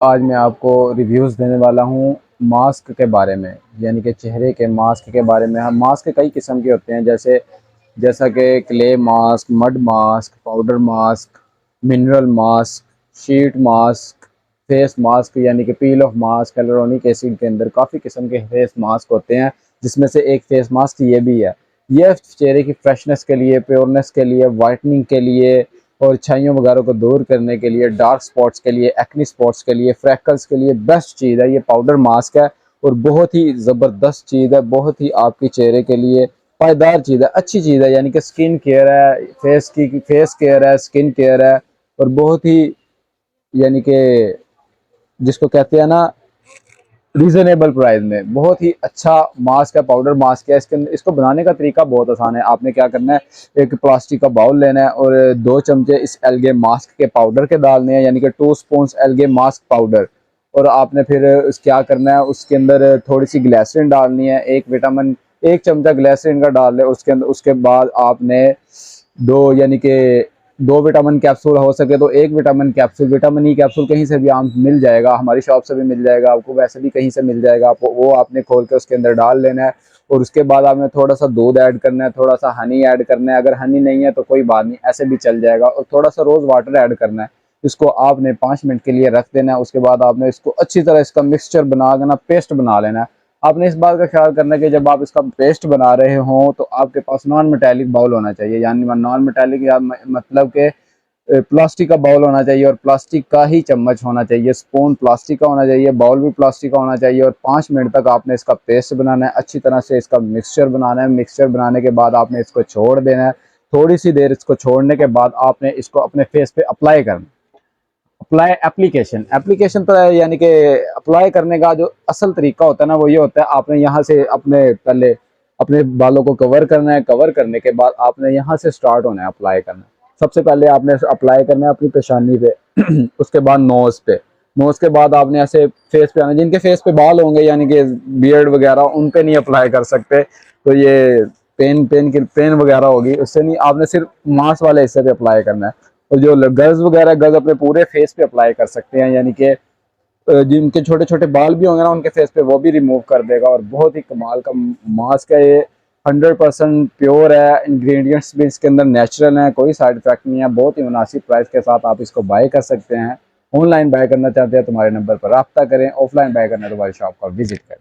आज मैं आपको रिव्यूज़ देने वाला हूँ मास्क के बारे में, यानी कि चेहरे के मास्क के बारे में। हम मास्क कई किस्म के होते हैं, जैसा कि clay mask, mud mask, powder mask, mineral mask, sheet mask, face mask यानी कि पील ऑफ मास्क। hyaluronic एसिड के अंदर काफ़ी किस्म के फेस मास्क होते हैं, जिसमें से एक फेस मास्क ये भी है। यह चेहरे की फ्रेशनेस के लिए, प्योरनेस के लिए, वाइटनिंग के लिए और छाइयों वगैरह को दूर करने के लिए, डार्क स्पॉट्स के लिए, एक्नी स्पॉट्स के लिए, फ्रैकल्स के लिए बेस्ट चीज़ है ये पाउडर मास्क है। और बहुत ही ज़बरदस्त चीज़ है, बहुत ही आपके चेहरे के लिए पायदार चीज़ है, अच्छी चीज़ है। यानी कि स्किन केयर है, फेस केयर है, स्किन केयर है। और बहुत ही यानी कि जिसको कहते हैं ना, रीजनेबल प्राइस में बहुत ही अच्छा मास्क है, पाउडर मास्क है। इसके अंदर इसको बनाने का तरीका बहुत आसान है। आपने क्या करना है, एक प्लास्टिक का बाउल लेना है और 2 चमचे इस एल्गे मास्क के पाउडर के डालने हैं, यानी कि 2 स्पून एल्गे मास्क पाउडर। और आपने फिर क्या करना है, उसके अंदर थोड़ी सी ग्लिसरीन डालनी है, एक चमचा ग्लिसरीन का डाल ले उसके अंदर। उसके बाद आपने दो यानी कि 2 विटामिन कैप्सूल, हो सके तो 1 vitamin capsule, vitamin E capsule कहीं से भी आम मिल जाएगा, हमारी शॉप से भी मिल जाएगा आपको, वैसे भी कहीं से मिल जाएगा आपको। वो आपने खोल के उसके अंदर डाल लेना है। और उसके बाद आपने थोड़ा सा दूध ऐड करना है, थोड़ा सा हनी ऐड करना है। अगर हनी नहीं है तो कोई बात नहीं, ऐसे भी चल जाएगा। और थोड़ा सा रोज़ वाटर ऐड करना है। इसको आपने 5 मिनट के लिए रख देना है। उसके बाद आपने इसको अच्छी तरह इसका मिक्सचर बना के ना पेस्ट बना लेना है। आपने इस बात का ख्याल करना है कि जब आप इसका पेस्ट बना रहे हों तो आपके पास नॉन मेटालिक बाउल होना चाहिए, यानी नॉन मेटालिक या मतलब के प्लास्टिक का बाउल होना चाहिए, और प्लास्टिक का ही चम्मच होना चाहिए, स्पून प्लास्टिक का होना चाहिए, बाउल भी प्लास्टिक का होना चाहिए। और 5 मिनट तक आपने इसका पेस्ट बनाना है, अच्छी तरह से इसका मिक्सचर बनाना है। मिक्सचर बनाने के बाद आपने इसको छोड़ देना है। थोड़ी सी देर इसको छोड़ने के बाद आपने इसको अपने फेस पे अप्लाई करना है। अप्लाई एप्लीकेशन एप्लीकेशन तो है, यानी कि अप्लाई करने का जो असल तरीका होता है ना, वो ये होता है, आपने यहाँ से अपने पहले अपने बालों को कवर करना है। कवर करने के बाद आपने यहाँ से स्टार्ट होना है अप्लाई करना। सबसे पहले आपने अप्लाई करना है अपनी पेशानी पे उसके बाद नोज पे। नोज के बाद आपने ऐसे फेस पे आना। जिनके फेस पे बाल होंगे यानी कि बियर्ड वगैरह, उन पे नहीं अप्लाई कर सकते। तो ये पेन वगैरह होगी, उससे नहीं, आपने सिर्फ मांस वाले हिस्से पे अप्लाई करना है। और जो गज वगैरह, गज अपने पूरे फेस पे अप्लाई कर सकते हैं, यानी कि जिनके छोटे छोटे बाल भी होंगे ना उनके फेस पे, वो भी रिमूव कर देगा। और बहुत ही कमाल का मास्क है ये। 100% प्योर है, इंग्रेडिएंट्स भी इसके अंदर नेचुरल हैं, कोई साइड इफेक्ट नहीं है। बहुत ही मुनासिब प्राइस के साथ आप इसको बाय कर सकते हैं। ऑनलाइन बाय करना चाहते हैं तो हमारे नंबर पर रब्ता करें, ऑफलाइन बाय करना तो हमारी शॉप का विजिट करें।